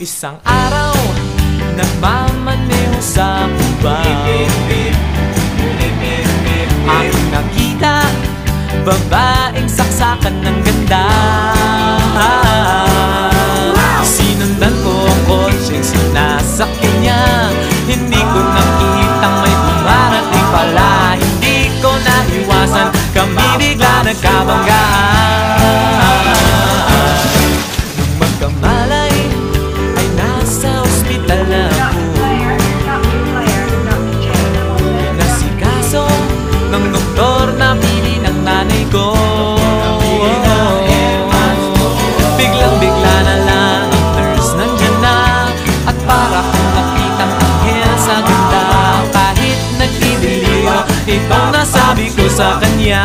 Isang araw, nagmamaneho sa Cuba, aking nakita, babaeng saksakan ng ganda. Sinundan ko ang kotseng sinasakyan niya, hindi ko nakitang may dumarating pala. Hindi ko naiwasan, kami bigla nagkabanggaan. Nung magkamalay, ay nasa ospital na ako. Nasikaso ng doktor na pili ng nanay ko. Biglang-bigla na lang ang nurse nandyan na, at para kong nakitang anghel sa ganda. Kahit nagdidiliyo, itong nasabi ko sa kanya.